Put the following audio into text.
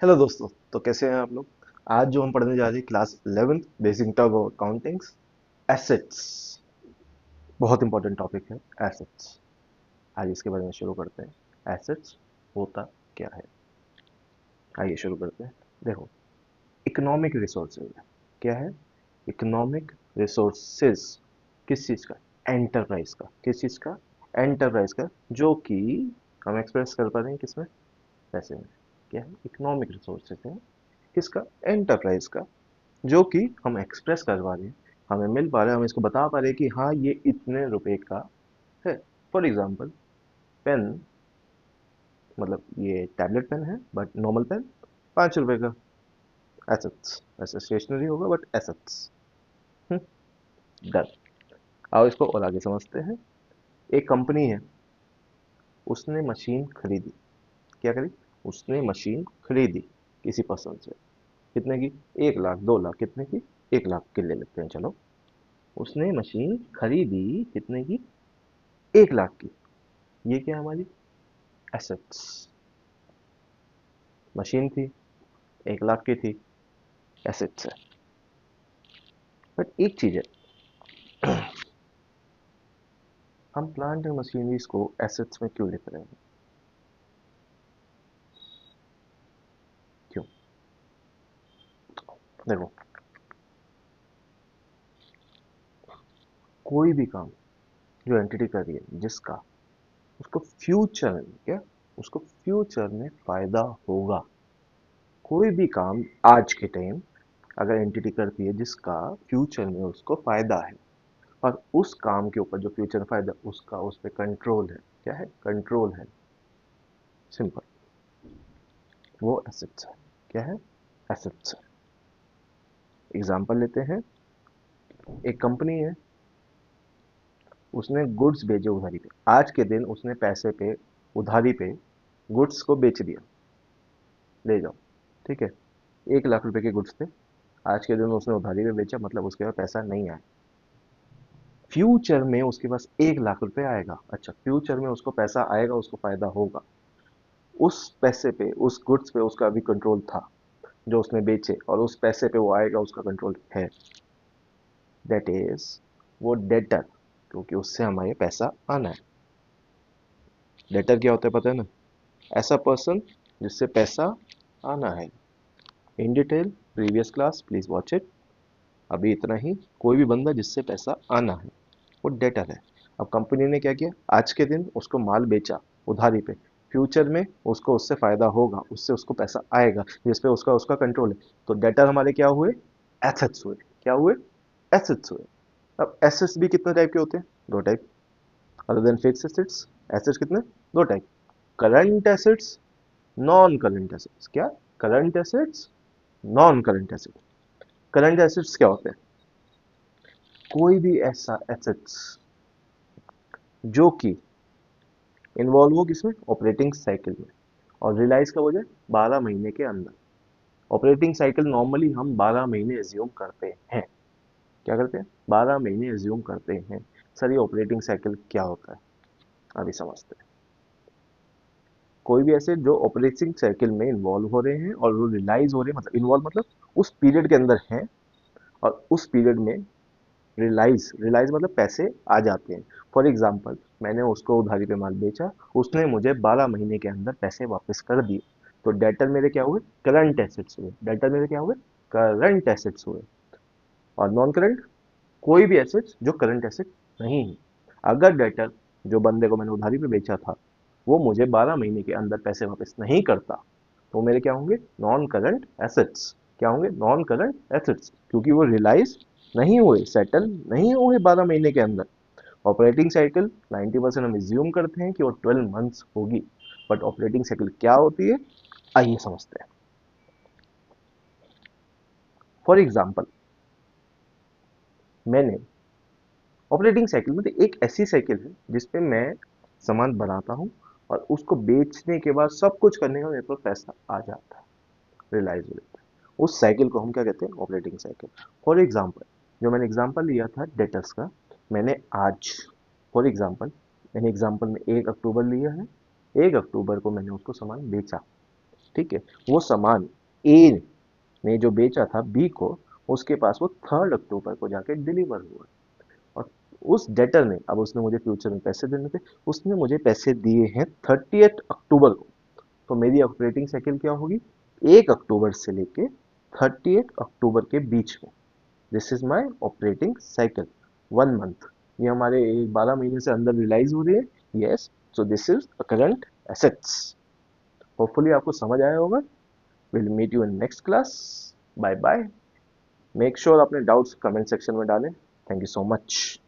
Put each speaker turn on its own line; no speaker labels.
Hello दोस्तों। तो कैसे हैं आप लोग। आज जो हम पढ़ने जा रहे हैं class 11th basic term of accountings, assets. बहुत इंपॉर्टेंट टॉपिक है एसेट्स। आज इसके बारे में शुरू करते हैं। एसेट्स होता क्या है, आइए शुरू करते हैं। देखो, इकोनॉमिक रिसोर्सेज है। क्या है? Economic resources. किस चीज का? एंटरप्राइज का। किस चीज का? एंटरप्राइज का, जो कि हम एक्सप्रेस कर पा रहे हैं किसमें? पैसे में। क्या है? इकोनॉमिक रिसोर्सेज है किसका? एंटरप्राइज का, जो कि हम एक्सप्रेस करवा रहे हैं, हमें मिल पा रहा है, हम इसको बता पा रहे हैं कि हाँ ये इतने रुपए का है। फॉर एग्जाम्पल, पेन, मतलब ये टैबलेट पेन है बट नॉर्मल पेन 5 रुपए का। एसेट्स। ऐसे स्टेशनरी होगा बट एसेट्स। डन। आओ इसको और आगे समझते हैं। एक कंपनी है, उसने मशीन खरीदी। क्या करी? उसने मशीन खरीदी किसी पर्सन से। कितने की? 1 लाख, 2 लाख, कितने की? 1 लाख के ले लेते हैं, चलो। उसने मशीन खरीदी कितने की? 1 लाख की। ये क्या है हमारी? एसेट्स। मशीन थी, 1 लाख की थी, एसेट्स है। बट एक चीज है, हम प्लांट एंड मशीनरीज को एसेट्स में क्यों लिख रहे हैं? क्यों? देखो, कोई भी काम जो एंटिटी कर रही है, जिसका उसको फ्यूचर में क्या, उसको फ्यूचर में फायदा होगा। कोई भी काम आज के टाइम अगर एंटिटी करती है जिसका फ्यूचर में उसको फायदा है, और उस काम के ऊपर जो फ्यूचर में फायदा, उसका उस पर कंट्रोल है। क्या है? कंट्रोल है। सिंपल। वो एसेट्स है। क्या है? एसेट्स है। एग्जाम्पल लेते हैं। एक कंपनी है, उसने गुड्स भेजे उधारी पे। आज के दिन उसने पैसे पे, उधारी पे गुड्स को बेच दिया। ले जाओ। ठीक है? 1 लाख रुपए के गुड्स थे, आज के दिन उसने उधारी पे बेचा, मतलब उसके पास पैसा नहीं आया। फ्यूचर में उसके पास 1 लाख रुपए आएगा। अच्छा, फ्यूचर में उसको पैसा आएगा, उसको फायदा होगा। उस पैसे पे, उस गुड्स पे उसका अभी कंट्रोल था, जो उसने बेचे, और उस पैसे पे वो आएगा, उसका कंट्रोल है। दैट इज वो डेटर, क्योंकि उससे हमारे पैसा आना है। डेटर क्या होता है पता है ना? ऐसा पर्सन जिससे पैसा आना है। In detail previous class, please watch it. अभी इतना ही। कोई भी बंदा जिससे पैसा आना है, वो डेटर है। अब कंपनी ने क्या किया? आज के दिन उसको माल बेचा उधारी पे। फ्यूचर में उसको उससे फायदा होगा, उससे उसको पैसा आएगा, जिसपे उसका उसका कंट्रोल है। तो डेटर हमारे क्या हुए? एसेट्स हुए। क्या हुए? एसेट्स हुए। अब एसेट्स भी कितने टाइप के होते हैं? 2 type. Other than fixed assets, assets कितने? 2 type. Current assets, non current assets. क्या? Current assets, non current assets. Current assets क्या होते हैं? कोई भी ऐसा एसेट्स जो कि इन्वॉल्व हो किसमें? ऑपरेटिंग साइकिल में, और रियलाइज कब हो जाए? 12 महीने के अंदर। ऑपरेटिंग साइकिल नॉर्मली हम 12 महीने एज्यूम करते हैं। क्या करते हैं? 12 महीने एज्यूम करते हैं। सर ये ऑपरेटिंग साइकिल क्या होता है, अभी समझते हैं। कोई भी ऐसे जो ऑपरेटिंग साइकिल में इन्वॉल्व हो रहे हैं और वो रियलाइज हो रहे हैं, मतलब इन्वॉल्व मतलब उस पीरियड के अंदर हैं, और उस पीरियड में रियलाइज, रियलाइज मतलब पैसे आ जाते हैं। फॉर एग्जाम्पल, मैंने उसको उधारी पे माल बेचा, उसने मुझे 12 महीने के अंदर पैसे वापस कर दिए। तो डेटर मेरे क्या हुए? करंट एसेट्स हुए। डेटर मेरे क्या हुए? करंट एसेट्स हुए। और नॉन करंट, कोई भी एसेट्स जो करंट एसेट नहीं है। अगर डेटर, जो बंदे को मैंने उधारी पे बेचा था, वो मुझे 12 महीने के अंदर पैसे वापस नहीं करता, तो मेरे क्या होंगे? Non current assets. क्या होंगे? नॉन करंट एसेट्स, क्योंकि वो रियलाइज नहीं हुए, सेटल नहीं हुए 12 महीने के अंदर। ऑपरेटिंग साइकिल 90% हम एज्यूम करते हैं कि वो 12 मंथ्स होगी, बट ऑपरेटिंग साइकिल क्या होती है, आइए समझते हैं। फॉर एग्जाम्पल, मैंने ऑपरेटिंग साइकिल मतलब एक ऐसी साइकिल है जिसपे मैं सामान बनाता हूँ, और उसको बेचने के बाद सब कुछ करने का मेरे पास पैसा आ जाता है, रियलाइज हो जाता है। उस साइकिल को हम क्या कहते हैं? Operating cycle. फॉर एग्जाम्पल, जो मैंने एग्जाम्पल लिया था डेटर्स का, मैंने आज, फॉर एग्जाम्पल, मैंने एग्जाम्पल में 1 अक्टूबर लिया है। 1 अक्टूबर को मैंने उसको सामान बेचा। ठीक है, वो सामान ए ने जो बेचा था बी को, उसके पास वो 3 अक्टूबर को जाके डिलीवर हुआ। और उस डेटर ने, अब उसने मुझे फ्यूचर में पैसे देने थे, उसने मुझे पैसे दिए हैं 30 अक्टूबर को। तो मेरी ऑपरेटिंग साइकिल क्या होगी, 1 अक्टूबर से लेके 30 अक्टूबर के बीच में। This is my operating cycle, 1 month. ये हमारे 12 महीने से अंदर रियलाइज हो रही है। Yes, so this is current assets. Hopefully आपको समझ आया होगा। Will meet you in next class. Bye bye. Make sure अपने डाउट्स कमेंट सेक्शन में डालें। Thank you so much.